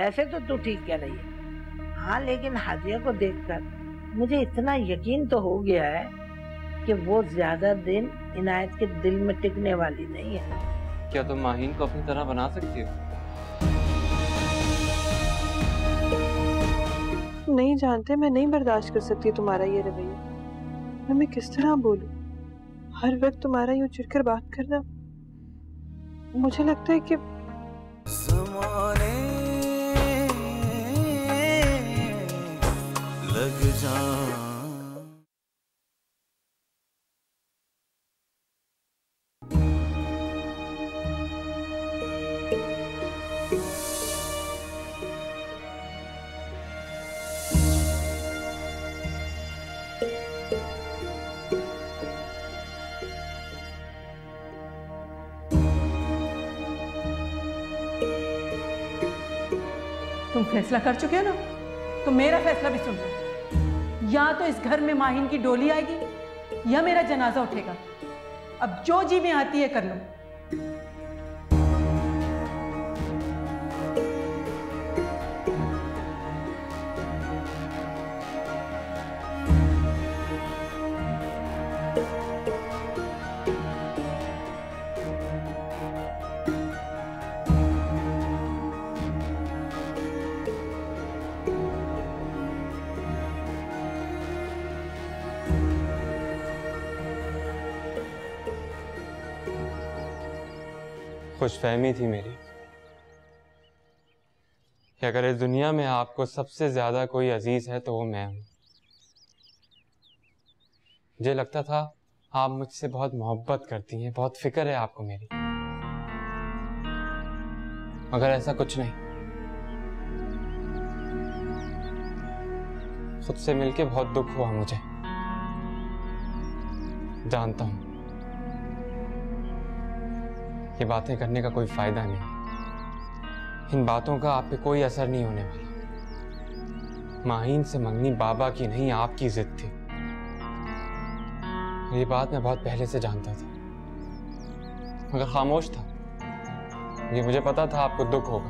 वैसे तो तू ठीक कह रही है। हाँ, लेकिन हादिया को देखकर मुझे इतना यकीन तो हो गया है कि वो ज्यादा दिन इनायत के दिल में टिकने वाली नहीं है। क्या तुम माहीन को अपनी तरह बना सकती हो? नहीं जानते, मैं नहीं बर्दाश्त कर सकती तुम्हारा ये रवैया। मैं किस तरह बोलूं? हर वक्त तुम्हारा यूं चिढ़कर बात करना, मुझे लगता है कि लग जा। तुम फैसला कर चुके हो ना, तो मेरा फैसला भी सुन लो। या तो इस घर में माहीन की डोली आएगी या मेरा जनाजा उठेगा। अब जो जी में आती है कर लो। खुशफहमी थी मेरी कि अगर इस दुनिया में आपको सबसे ज्यादा कोई अजीज है तो वो मैं हूं। मुझे लगता था आप मुझसे बहुत मोहब्बत करती हैं, बहुत फिक्र है आपको मेरी, मगर ऐसा कुछ नहीं। खुद से मिलके बहुत दुख हुआ मुझे। जानता हूं ये बातें करने का कोई फायदा नहीं। इन बातों का आप पे कोई असर नहीं होने वाला। माहीन से मंगनी बाबा की नहीं, आपकी जिद थी। ये बात मैं बहुत पहले से जानता था, मगर खामोश था। ये मुझे पता था आपको दुख होगा,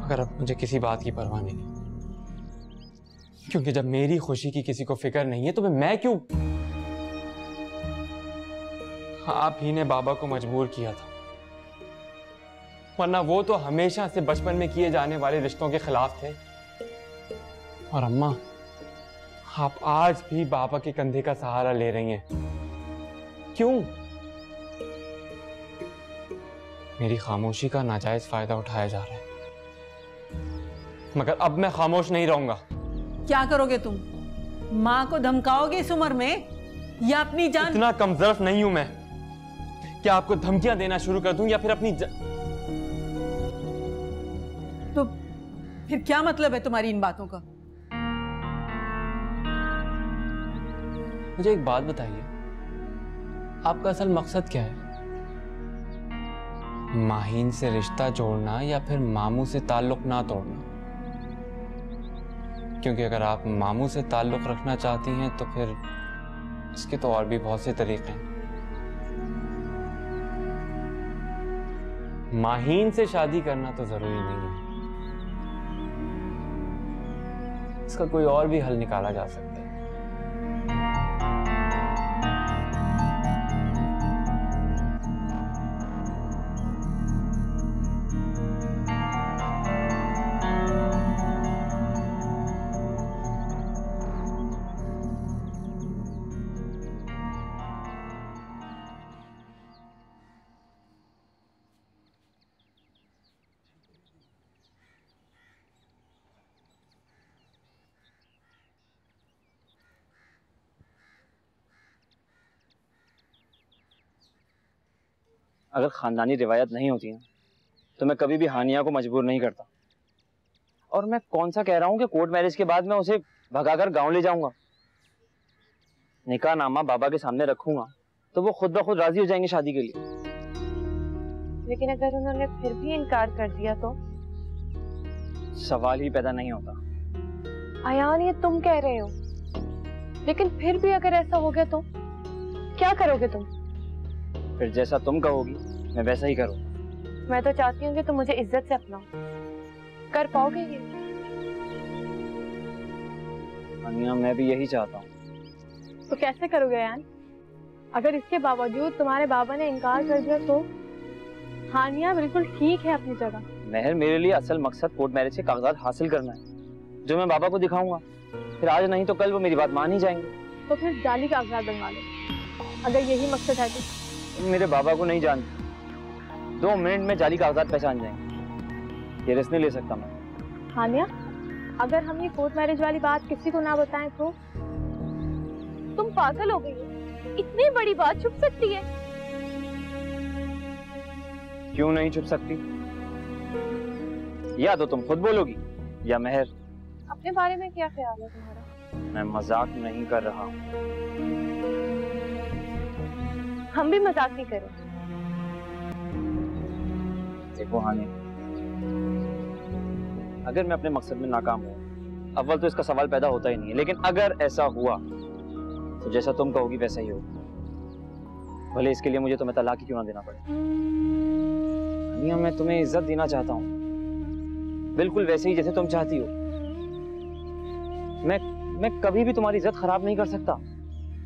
मगर अब मुझे किसी बात की परवाह नहीं, क्योंकि जब मेरी खुशी की किसी को फिक्र नहीं है तो मैं क्यों? आप ही ने बाबा को मजबूर किया था, वरना वो तो हमेशा से बचपन में किए जाने वाले रिश्तों के खिलाफ थे। और अम्मा, आप आज भी बाबा के कंधे का सहारा ले रही हैं। क्यों? मेरी खामोशी का नाजायज फायदा उठाया जा रहा है, मगर अब मैं खामोश नहीं रहूंगा। क्या करोगे तुम? माँ को धमकाओगे इस उम्र में, या अपनी जान? इतना कमजोर नहीं हूं मैं। क्या आपको धमकियां देना शुरू कर दूं या फिर अपनी तो फिर क्या मतलब है तुम्हारी इन बातों का? मुझे एक बात बताइए, आपका असल मकसद क्या है? माहीन से रिश्ता जोड़ना या फिर मामू से ताल्लुक ना तोड़ना? क्योंकि अगर आप मामू से ताल्लुक रखना चाहती हैं तो फिर इसके तो और भी बहुत से तरीके हैं। माहीन से शादी करना तो जरूरी नहीं है, इसका कोई और भी हल निकाला जा सकता है। अगर खानदानी रिवायत नहीं होती ना तो मैं कभी भी हानिया को मजबूर नहीं करता। और मैं कौन सा कह रहा हूँ कि कोर्ट मैरिज के बाद मैं उसे भगाकर गांव ले जाऊंगा। निकाह नामा बाबा के सामने रखूंगा तो वो खुद ब खुद राजी हो जाएंगे शादी के लिए। लेकिन अगर उन्होंने फिर भी इनकार कर दिया तो? सवाल ही पैदा नहीं होता। अयान, ये तुम कह रहे हो, लेकिन फिर भी अगर ऐसा हो गया तो क्या करोगे तुम? फिर जैसा तुम कहोगी मैं वैसा ही करूँ। मैं तो चाहती हूँ कि तुम मुझे इज्जत से अपनाओ। कर पाओगे ये? हानिया, मैं भी यही चाहता हूँ। तो कैसे करोगे यान? अगर इसके बावजूद तुम्हारे बाबा ने इनकार कर दिया तो? हानिया बिल्कुल ठीक है अपनी जगह। महर, मेरे लिए असल मकसद कोर्ट मैरिज के कागजात हासिल करना है, जो मैं बाबा को दिखाऊंगा। फिर आज नहीं तो कल वो मेरी बात मान ही जाएंगे। तो फिर जाली कागजात बनवा लो, अगर यही मकसद है तो। मेरे बाबा को नहीं जानती, 2 मिनट में जाली कागजात पहचान जाएंगे। ये रिस्क नहीं ले सकता मैं। हानिया, अगर हम ये कोर्ट मैरिज वाली बात किसी को ना बताएं तो? तुम पागल हो गई हो? इतनी बड़ी बात छुप सकती है? क्यों नहीं छुप सकती? या तो तुम खुद बोलोगी या महर। अपने बारे में क्या ख्याल है तुम्हारा? मैं मजाक नहीं कर रहा हूँ। हम भी मजाक नहीं करें। देखो हानिया, अगर मैं अपने मकसद में नाकाम हूँ, अव्वल तो इसका सवाल पैदा होता ही नहीं है, लेकिन अगर ऐसा हुआ तो जैसा तुम कहोगी वैसा ही होगा, भले इसके लिए मुझे तुम्हें तलाक ही क्यों ना देना पड़े। हानिया, मैं तुम्हें इज्जत देना चाहता हूँ, बिल्कुल वैसे ही जैसे तुम चाहती हो। मैं कभी भी तुम्हारी इज्जत खराब नहीं कर सकता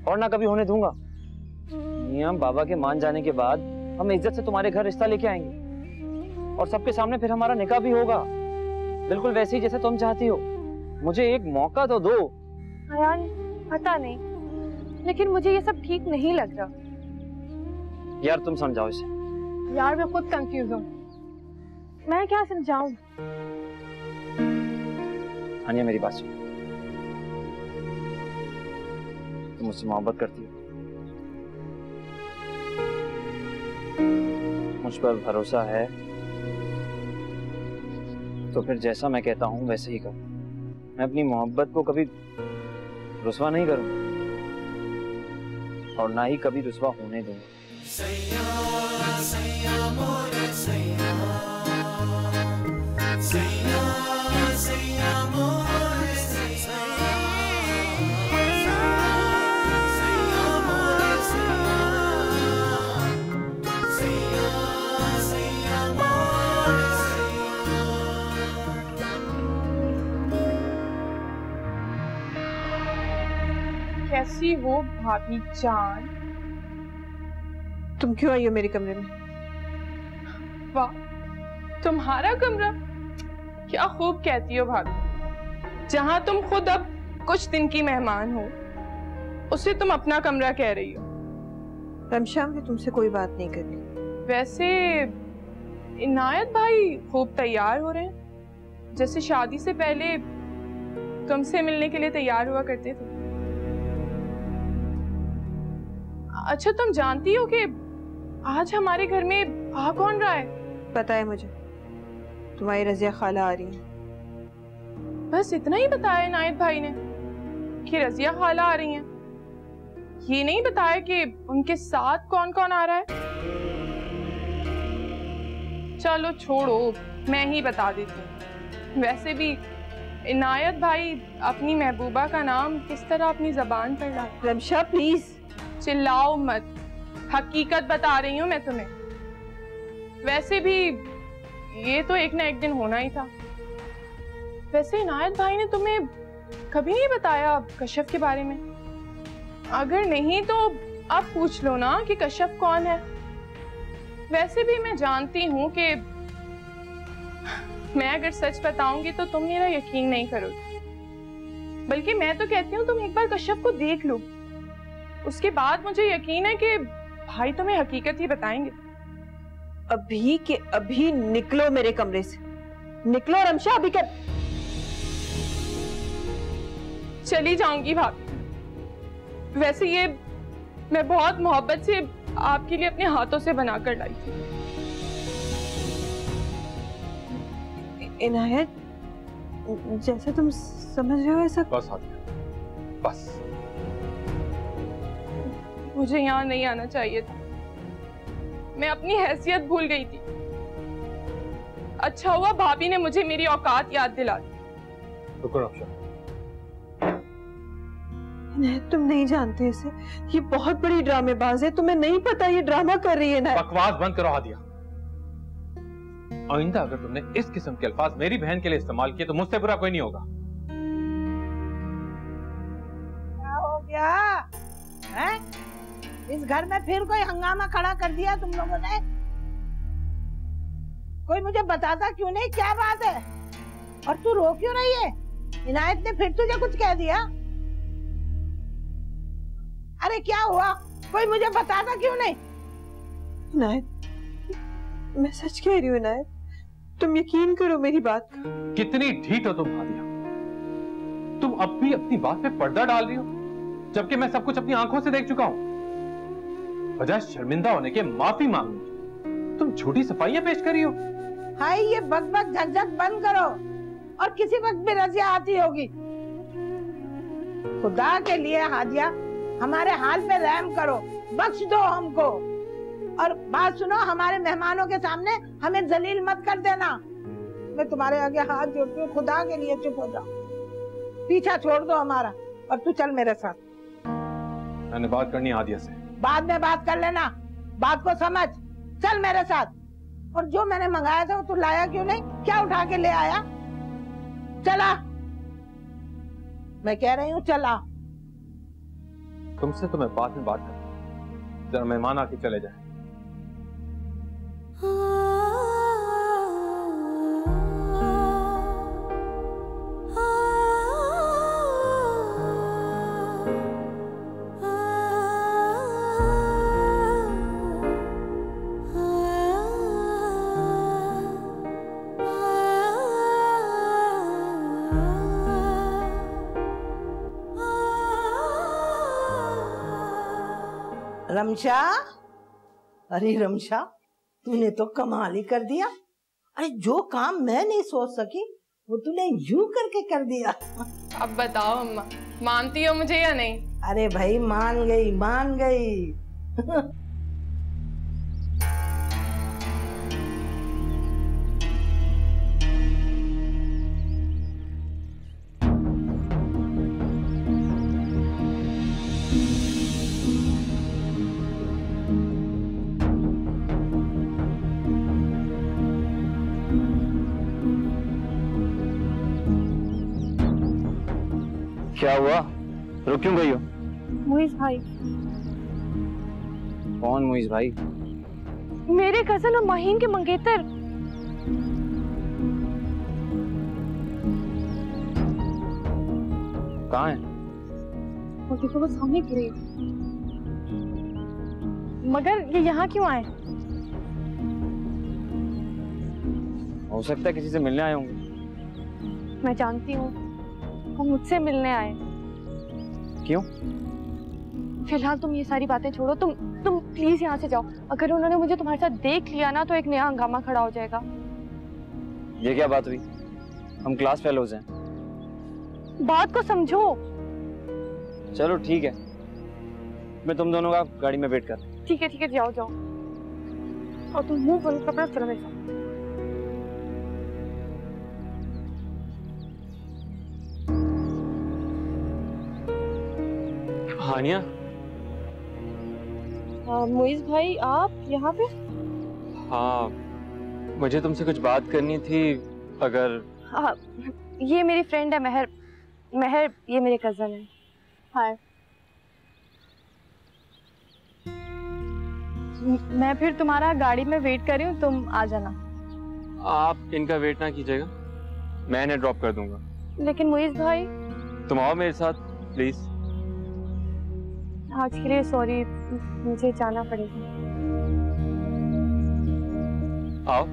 और ना कभी होने दूंगा। हानिया, बाबा के मान जाने के बाद हम इज्जत से तुम्हारे घर रिश्ता लेके आएंगे और सबके सामने फिर हमारा निकाह भी होगा, बिल्कुल वैसे ही जैसे तुम चाहती हो। मुझे एक मौका तो दो। यार पता नहीं, लेकिन मुझे ये सब ठीक नहीं लग रहा। यार तुम समझाओ इसे। यार मैं खुद कंफ्यूज हूँ, मैं क्या समझाऊं? हानिया, मेरी बात सुनो। तुम मुझसे मोहब्बत करती हो, मुझ पर भरोसा है, तो फिर जैसा मैं कहता हूँ वैसे ही करो। मैं अपनी मोहब्बत को कभी रुस्वा नहीं करूँगा और ना ही कभी रुस्वा होने दूंगा। कैसी हो भाभी जान? तुम क्यों आई हो मेरे कमरे में? वाह, तुम्हारा कमरा? क्या खूब कहती हो भाभी। जहां तुम खुद अब कुछ दिन की मेहमान हो, उसे तुम अपना कमरा कह रही हो। रमशा, मुझे तुमसे कोई बात नहीं करनी। वैसे इनायत भाई खूब तैयार हो रहे हैं, जैसे शादी से पहले तुमसे मिलने के लिए तैयार हुआ करते थे। अच्छा, तुम जानती हो कि आज हमारे घर में आ कौन रहा है? पता है मुझे, तुम्हारी रजिया खाला आ रही है। बस इतना ही बताया इनायत भाई ने कि रजिया खाला आ रही हैं। ये नहीं बताया कि उनके साथ कौन कौन आ रहा है। चलो छोड़ो, मैं ही बता देती हूँ। वैसे भी इनायत भाई अपनी महबूबा का नाम किस तरह अपनी जबान पर लाए। रमशा प्लीज चिल्लाओ मत, हकीकत बता रही हूँ मैं तुम्हें। वैसे भी ये तो एक ना एक दिन होना ही था। वैसे इनायत भाई ने तुम्हें कभी नहीं बताया कश्यप के बारे में? अगर नहीं तो अब पूछ लो ना कि कश्यप कौन है। वैसे भी मैं जानती हूँ कि मैं अगर सच बताऊंगी तो तुम मेरा यकीन नहीं करोगे, बल्कि मैं तो कहती हूँ तुम एक बार कश्यप को देख लो, उसके बाद मुझे यकीन है कि भाई तुम्हें हकीकत ही बताएंगे। अभी के अभी निकलो मेरे कमरे से, निकलो रमशा, अभी कर। चली जाऊंगी भाभी। वैसे ये मैं बहुत मोहब्बत से आपके लिए अपने हाथों से बनाकर लाई थी। इनायत, जैसे तुम समझ रहे हो ऐसा। बस हानिया, बस। मुझे यहाँ नहीं आना चाहिए था, मैं अपनी हैसियत भूल गई थी। अच्छा हुआ भाभी ने मुझे मेरी औकात याद दिला दी। शुक्र अफशा। तुम नहीं जानते इसे, ये बहुत बड़ी ड्रामेबाज है, तुम्हें नहीं पता ये ड्रामा कर रही है ना। बकवास बंद करो हादिया। आइंदा अगर तुमने इस किस्म के अल्फाज मेरी बहन के लिए इस्तेमाल किए तो मुझसे बुरा कोई नहीं होगा। क्या हो गया है? इस घर में फिर कोई हंगामा खड़ा कर दिया तुम लोगों ने? कोई मुझे बताता क्यों नहीं क्या बात है? और तू रो क्यों रही है? इनायत ने फिर तुझे कुछ कह दिया? अरे क्या हुआ? कोई मुझे बताता क्यों नहीं? इनायत, मैं सच कह रही हूँ इनायत, तुम यकीन करो मेरी बात का। कितनी ढीठ हो तुम हादिया, तुम अब भी अपनी बात पे पर्दा डाल रही हो, जबकि मैं सब कुछ अपनी आंखों से देख चुका हूं। बजाय शर्मिंदा होने के माफी मांगने तुम झूठी सफाइयां पेश कर रही हो। हाय, ये बक झकझक बंद करो, और किसी वक्त भी रजिया आती होगी। खुदा के लिए हादिया, हमारे हाल पे रहम करो, बख्श दो हमको। और बात सुनो, हमारे मेहमानों के सामने हमें जलील मत कर देना। मैं तुम्हारे आगे हाथ जोड़ती हूँ, खुदा के लिए चुप हो जाओ, पीछा छोड़ दो हमारा, और तू चल मेरे साथ। मैंने बात करनी हादिया से। बाद में बात कर लेना, बात को समझ। चल मेरे साथ। और जो मैंने मंगाया था वो तू लाया क्यों नहीं? क्या उठा के ले आया? चला, मैं कह रही हूँ चला। तुमसे तो मैं बाद में बात करूँ, जरा मेहमान आके चले जाए। रमशा, अरे रमशा, तूने तो कमाल ही कर दिया। अरे जो काम मैं नहीं सोच सकी वो तूने यूं करके कर दिया। अब बताओ अम्मा, मानती हो मुझे या नहीं? अरे भाई मान गई, मान गई। क्या हुआ? रुक क्यों गई हो? मुइज भाई। कौन मुइज भाई? मेरे कजन और माहीन के मंगेतर। कहाँ है? वो देखो, वो सामने गिरी। मगर ये यहाँ क्यों आए? हो सकता है किसी से मिलने आए होंगे। मैं जानती हूँ, वो मुझसे मिलने आए। क्यों? फिलहाल तुम ये सारी बातें छोड़ो, तुम प्लीज यहाँ से जाओ। अगर उन्होंने मुझे तुम्हारे साथ देख लिया ना तो एक नया हंगामा खड़ा हो जाएगा। ये क्या बात हुई? हम क्लास फेलोज हैं। बात को समझो। चलो ठीक है, मैं तुम दोनों का गाड़ी में वेट कर। ठीक है, जाओ जाओ। और तुम मुंह बंद कपड़ा चलो मेरे साथ। हानिया। मुइज भाई, आप यहाँ पे? हाँ, मुझे तुमसे कुछ बात करनी थी। अगर ये मेरी फ्रेंड है महर। महर, ये मेरे कजन है। हाय। मैं फिर तुम्हारा गाड़ी में वेट कर रही हूँ, तुम आ जाना। आप इनका वेट ना कीजिएगा, मैं इन्हें ड्रॉप कर दूंगा। लेकिन मुइज भाई, तुम आओ मेरे साथ प्लीज। आज के लिए सॉरी, मुझे जाना पड़ेगा। आओ।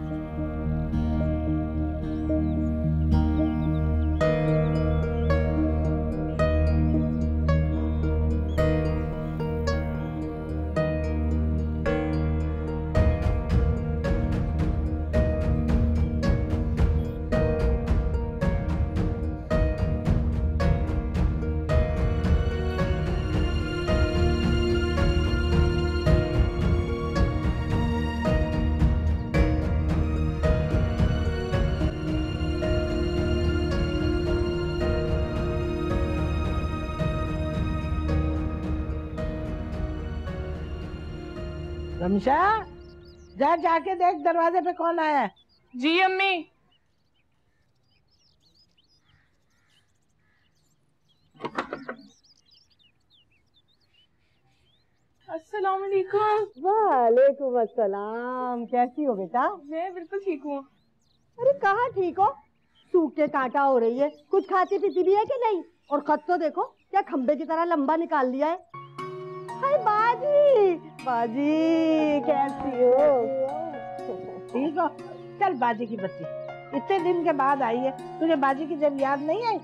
रमशा, जा जाके देख दरवाजे पे कौन आया है। जी अम्मी। अस्सलाम वालेकुम। वालेकुम अस्सलाम। कैसी हो बेटा? मैं बिल्कुल ठीक हूँ। अरे कहाँ ठीक हो, सूख के कांटा हो रही है। कुछ खाती पीती भी है कि नहीं? और खत तो देखो क्या खंबे की तरह लंबा निकाल लिया है। हाय बाजी, बाजी कैसी हो? ठीक हो? चल बाजी की बच्ची, इतने दिन के बाद आई है, तुझे बाजी की जब याद नहीं आई?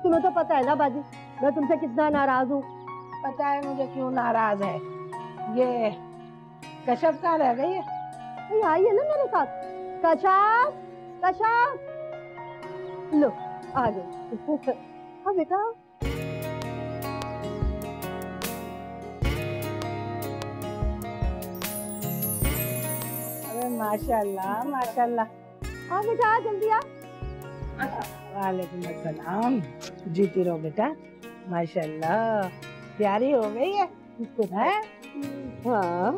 तुम्हें तो पता है ना बाजी, मैं तुमसे कितना नाराज हूँ। पता है मुझे क्यों नाराज है। ये कशफ कहाँ रह गई है? ये आई है ना मेरे साथ। कशफ, कशफ, लो आ गई। हाँ बेटा। अरे माशाल्लाह माशाल्लाह। हाँ बेटा आ जल्दी आ। वालेकुम अस्सलाम। जीती रहो बेटा। माशाल्लाह प्यारी हो गई है, हैं? हाँ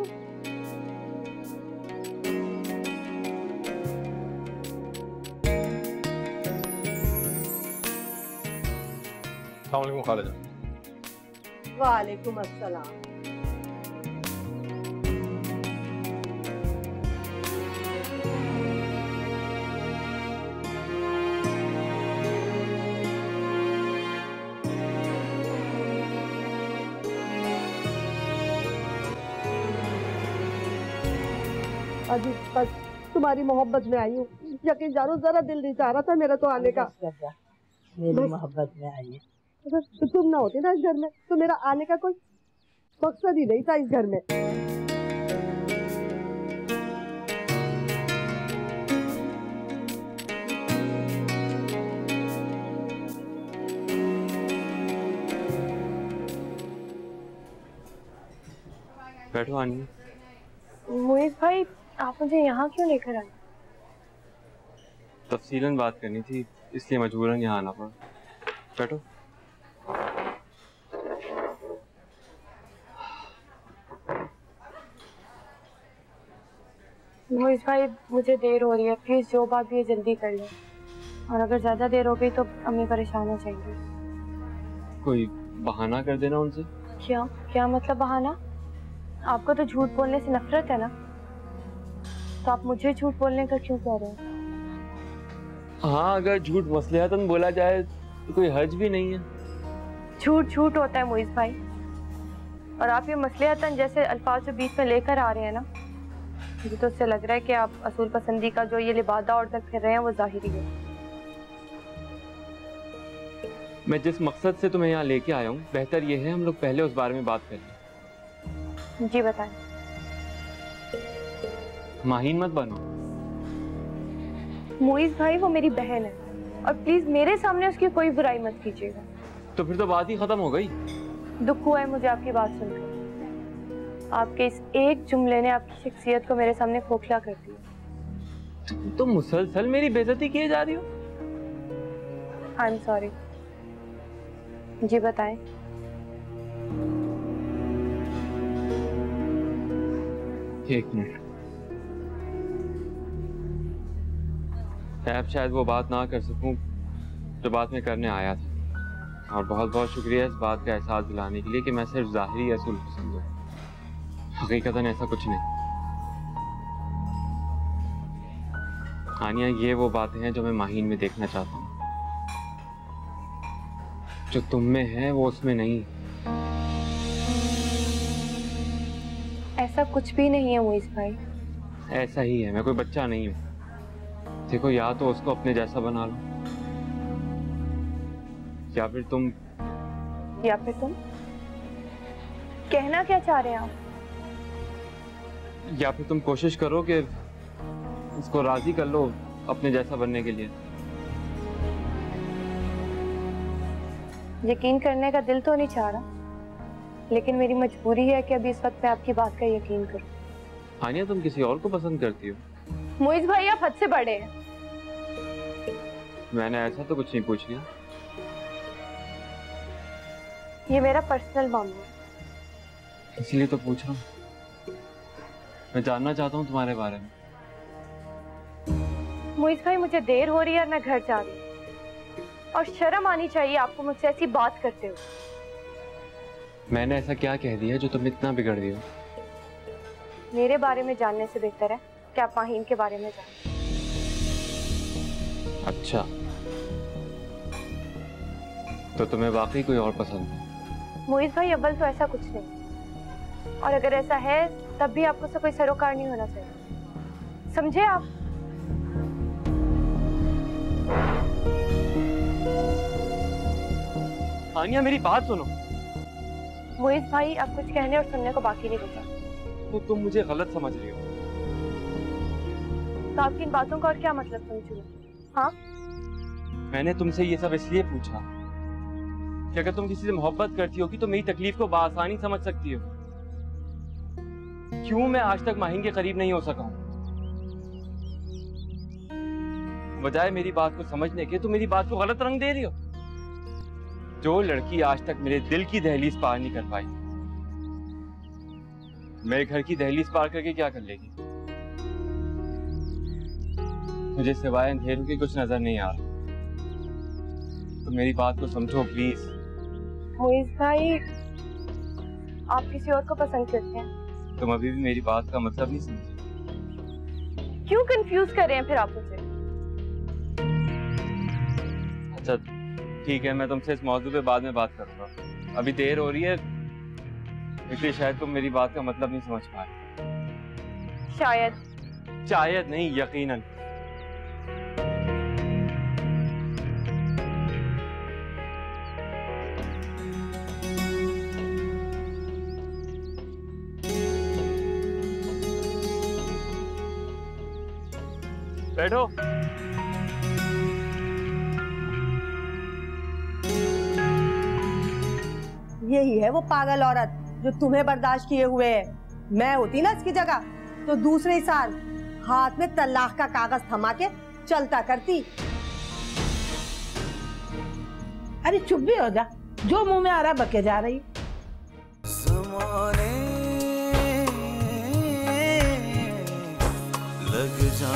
अस्सलाम वालेकुम खालिदा। वालेकुम अस्सलाम। अजी बस तुम्हारी मोहब्बत में आई हूँ। यकीन जानो जरा दिल नहीं चाह रहा था मेरा तो आने का। मेरी मोहब्बत में आई है। अगर तुम ना होती ना इस घर में तो मेरा आने का कोई मकसद ही नहीं था इस घर में। बैठो आनी। मुइज़ भाई आप मुझे यहाँ क्यों लेकर आए? तफसीलन बात करनी थी, इसलिए मजबूरन यहाँ आना पड़ा। बैठो। मुइज़ भाई मुझे देर हो रही है, प्लीज जो बात भी है जल्दी कर लो, और अगर ज्यादा देर हो गई तो अम्मी परेशान हो जाएंगी। कोई बहाना कर देना उनसे। क्या क्या मतलब बहाना? आपको तो झूठ बोलने से नफरत है ना, तो आप मुझे झूठ बोलने का क्यों कह रहे हो? हाँ, अगर झूठ मसलिहतन बोला जाए तो कोई हर्ज भी नहीं है। झूठ झूठ होता है मुइज़ भाई, और आप ये मसलिहतन जैसे अल्फाज जो बीच में लेकर आ रहे हैं ना, मुझे तो उससे लग रहा है कि आप असूल पसंदी का जो ये लिबादा ओढ़ कर फिर रहे हैं वो जाहिरी है। मैं जिस मकसद से तुम्हें यहाँ लेके आया हूँ, बेहतर ये है हम लोग पहले उस बारे में बात कर लें। जी बताएं। माहीन मत बनो। मुइज़ भाई वो मेरी बहन है, और प्लीज मेरे सामने उसकी कोई बुराई मत कीजिएगा। तो फिर तो बात ही खत्म हो गई। दुख हुआ है मुझे आपकी बात सुनकर। आपके इस एक जुमले ने आपकी शख्सियत को मेरे सामने खोखला कर दिया। तुम मुसलसल मेरी बेइज्जती किए जा रही हो। I am sorry. जी बताएं। एक मिनट। अब शायद वो बात ना कर सकूं जो बात मैं करने आया था, और बहुत बहुत शुक्रिया इस बात का एहसास दिलाने के लिए कि मैं सिर्फ ज़ाहिरी असूल पसंद हूँ, हकीकतन ऐसा कुछ नहीं। आनिया, ये वो बातें हैं जो मैं माहीन में देखना चाहता हूँ। जो तुम में है वो उसमें नहीं। ऐसा कुछ भी नहीं है मुइज़ भाई। ऐसा ही है, मैं कोई बच्चा नहीं हूँ। देखो, या तो उसको अपने जैसा बना लो, या फिर तुम कहना क्या चाह रहे हैं आप? या फिर तुम कोशिश करो कि उसको राजी कर लो अपने जैसा बनने के लिए। यकीन करने का दिल तो नहीं चाह रहा, लेकिन मेरी मजबूरी है कि अभी इस वक्त मैं आपकी बात का यकीन करूं। हानिया, तुम किसी और को पसंद करती हो? मुइज़ भाई आप हद से बड़े हैं। मैंने ऐसा तो कुछ नहीं पूछ लिया। ये मेरा पर्सनल मामला है, इसलिए तो पूछ रहा हूँ। मैं जानना चाहता हूँ तुम्हारे बारे में। मुइज़ भाई, मुझे देर हो रही है और मैं घर जा रही हूँ। और शर्म आनी चाहिए आपको मुझसे ऐसी बात करते हो। मैंने ऐसा क्या कह दिया जो तुम इतना बिगड़ गई हो? मेरे बारे में जानने से बेहतर है कि आप माहीन के बारे में जानें। अच्छा, तो तुम्हें वाकई कोई और पसंद है? मुइज़ भाई, अव्वल तो ऐसा कुछ नहीं, और अगर ऐसा है तब भी आपको से कोई सरोकार नहीं होना चाहिए, समझे आप? हानिया, मेरी बात सुनो। मुइज़ भाई, आप कुछ कहने और सुनने को बाकी नहीं बचा। तो तुम मुझे गलत समझ रही हो। तो आपकी इन बातों का और क्या मतलब समझूं? हाँ, मैंने तुमसे ये सब इसलिए पूछा कि अगर तुम किसी से मोहब्बत करती होगी तो मेरी तकलीफ को बआसानी समझ सकती हो। क्यों मैं आज तक माहीन के करीब नहीं हो सका हूं? बजाय मेरी बात को समझने के तुम मेरी बात को गलत रंग दे रही हो। जो लड़की आज तक मेरे दिल की दहलीज पार नहीं कर पाई, मेरे घर की दहलीज पार करके क्या कर लेगी? मुझे सिवाय अंधेरों के कुछ नजर नहीं आ रहा। तो मेरी बात को समझो प्लीज। मुइज़ भाई, आप किसी और को पसंद करते हैं? तुम अभी भी मेरी बात का मतलब नहीं समझे। क्यों कंफ्यूज कर रहे हैं फिर आप मुझे? अच्छा ठीक है, मैं तुमसे इस मौजू पे बाद में बात करूंगा। अभी देर हो रही है, इसलिए शायद तुम मेरी बात का मतलब नहीं समझ पाए। शायद नहीं, यकीनन। बैठो। यही है वो पागल औरत जो तुम्हें बर्दाश्त किए हुए है। मैं होती ना इसकी जगह तो दूसरे ही साल हाथ में तलाक का कागज थमा के चलता करती। अरे चुप भी हो जा, जो मुंह में आ रहा बके जा रही। लग जा